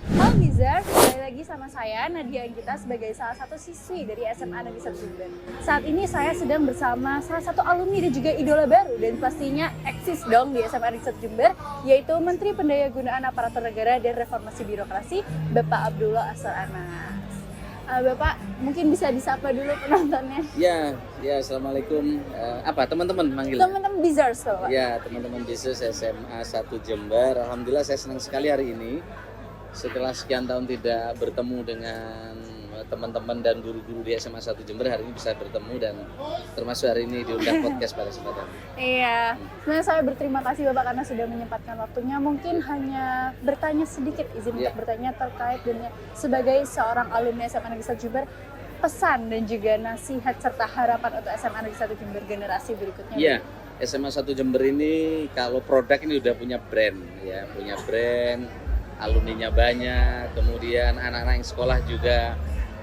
Halo Bizar, kembali lagi sama saya Nadia Anggita sebagai salah satu siswi dari SMA Negeri 1 Jember. Saat ini saya sedang bersama salah satu alumni dan juga idola baru dan pastinya eksis dong di SMA Negeri 1 Jember, yaitu Menteri Pendayagunaan Aparatur Negara dan Reformasi Birokrasi, Bapak Abdullah Azwar Anas. Bapak, mungkin bisa disapa dulu penontonnya. Ya, assalamualaikum. Teman-teman manggil? Teman-teman Bizar, Pak. Ya, teman-teman bisnis SMA 1 Jember. Alhamdulillah saya senang sekali hari ini. Setelah sekian tahun tidak bertemu dengan teman-teman dan guru-guru di SMA 1 Jember, hari ini bisa bertemu dan termasuk hari ini diundang podcast pada kesempatan. Iya, sebenarnya saya berterima kasih Bapak karena sudah menyempatkan waktunya. Mungkin hanya bertanya sedikit, izin untuk bertanya terkait dengan sebagai seorang alumni SMA Negeri 1 Jember, pesan dan juga nasihat serta harapan untuk SMA Negeri 1 Jember generasi berikutnya. Iya, SMA 1 Jember ini kalau produk ini udah punya brand, ya, punya brand, alumninya banyak, kemudian anak-anak yang sekolah juga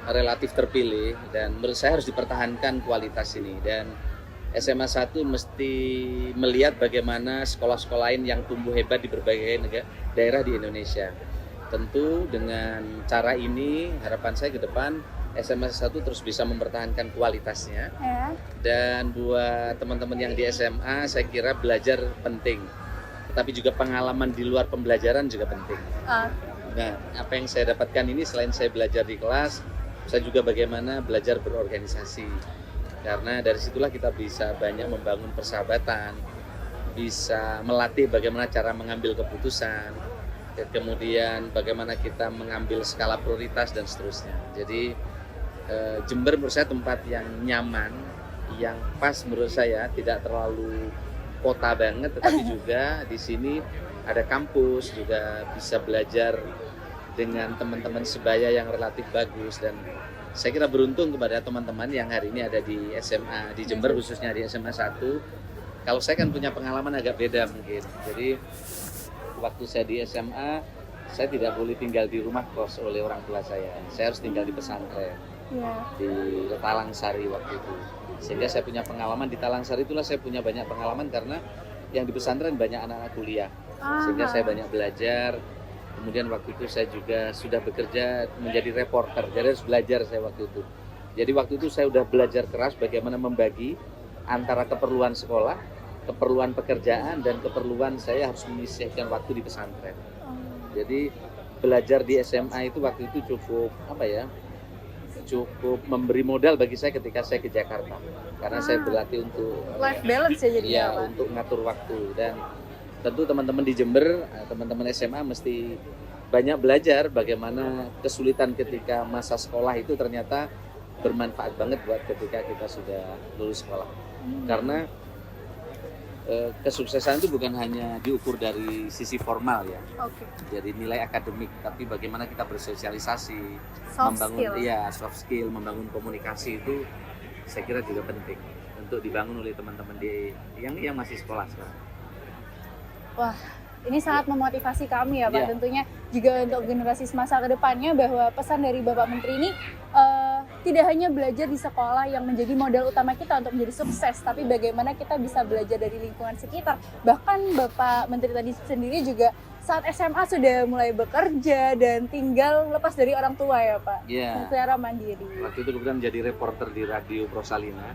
relatif terpilih dan menurut saya harus dipertahankan kualitas ini. Dan SMA 1 mesti melihat bagaimana sekolah-sekolah lain yang tumbuh hebat di berbagai daerah di Indonesia. Tentu dengan cara ini harapan saya ke depan SMA 1 terus bisa mempertahankan kualitasnya. Dan buat teman-teman yang di SMA saya kira belajar penting, tetapi juga pengalaman di luar pembelajaran juga penting. Nah, apa yang saya dapatkan ini selain saya belajar di kelas, saya juga bagaimana belajar berorganisasi. Karena dari situlah kita bisa banyak membangun persahabatan, bisa melatih bagaimana cara mengambil keputusan, kemudian bagaimana kita mengambil skala prioritas dan seterusnya. Jadi Jember menurut saya tempat yang nyaman, yang pas menurut saya, tidak terlalu kota banget, tetapi juga di sini ada kampus, juga bisa belajar dengan teman-teman sebaya yang relatif bagus. Dan saya kira beruntung kepada teman-teman yang hari ini ada di SMA di Jember, khususnya di SMA 1. Kalau saya kan punya pengalaman agak beda mungkin. Jadi waktu saya di SMA, saya tidak boleh tinggal di rumah kos oleh orang tua saya. Saya harus tinggal di pesantren, di Talangsari waktu itu. Sehingga saya punya pengalaman di Talangsari, itulah saya punya banyak pengalaman karena yang di pesantren banyak anak-anak kuliah. Sehingga saya banyak belajar. Kemudian waktu itu saya juga sudah bekerja menjadi reporter, jadi harus belajar saya waktu itu. Jadi waktu itu saya sudah belajar keras bagaimana membagi antara keperluan sekolah, keperluan pekerjaan, dan keperluan saya harus menyisihkan waktu di pesantren. Jadi belajar di SMA itu waktu itu cukup cukup memberi modal bagi saya ketika saya ke Jakarta, karena saya berlatih untuk life balance ya jadinya. Ya, untuk ngatur waktu. Dan tentu teman-teman di Jember, teman-teman SMA mesti banyak belajar bagaimana kesulitan ketika masa sekolah itu ternyata bermanfaat banget buat ketika kita sudah lulus sekolah. Karena kesuksesan itu bukan hanya diukur dari sisi formal ya, jadi nilai akademik, tapi bagaimana kita bersosialisasi, soft skill, membangun komunikasi, itu saya kira juga penting untuk dibangun oleh teman-teman yang masih sekolah sekarang. Wah, ini sangat memotivasi kami ya Pak, tentunya juga untuk generasi semasa kedepannya, bahwa pesan dari Bapak Menteri ini tidak hanya belajar di sekolah yang menjadi modal utama kita untuk menjadi sukses, tapi bagaimana kita bisa belajar dari lingkungan sekitar. Bahkan Bapak Menteri tadi sendiri juga saat SMA sudah mulai bekerja dan tinggal lepas dari orang tua ya Pak, secara mandiri. Waktu itu kemudian menjadi reporter di Radio Prosalina.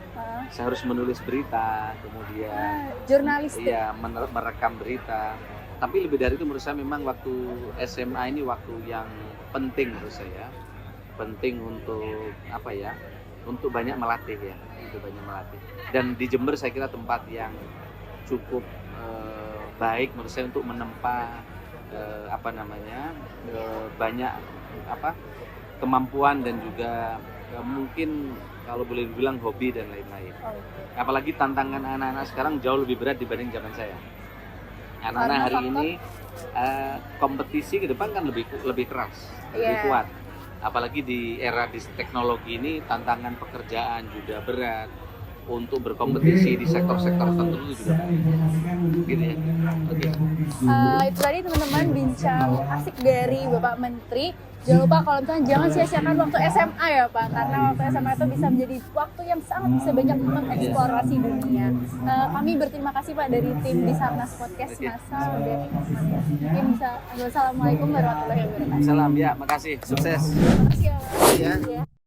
Saya harus menulis berita, kemudian jurnalistik. Iya, merekam berita. Tapi lebih dari itu menurut saya memang waktu SMA ini waktu yang penting menurut saya. Penting untuk untuk banyak melatih ya, untuk banyak melatih. Dan di Jember saya kira tempat yang cukup baik menurut saya untuk menempa banyak kemampuan dan juga mungkin kalau boleh dibilang hobi dan lain-lain. Apalagi tantangan anak-anak sekarang jauh lebih berat dibanding zaman saya. Anak-anak hari ini kompetisi ke depan kan lebih keras, lebih kuat. Apalagi di era teknologi ini tantangan pekerjaan juga berat. untuk berkompetisi di sektor-sektor tertentu itu juga gitu ya. Oke. Itu tadi teman-teman bincang asik dari Bapak Menteri. Jangan lupa kalau misalnya jangan sia-siakan waktu SMA ya Pak, karena waktu SMA itu bisa menjadi waktu yang sangat bisa banyak mengeksplorasi dunia. Kami berterima kasih Pak dari tim Bisarnas Podcast Masa udah mungkin bisa. Wassalamualaikum warahmatullahi wabarakatuh. Salam ya, makasih, sukses. Terima kasih ya Pak. Ya. Ya.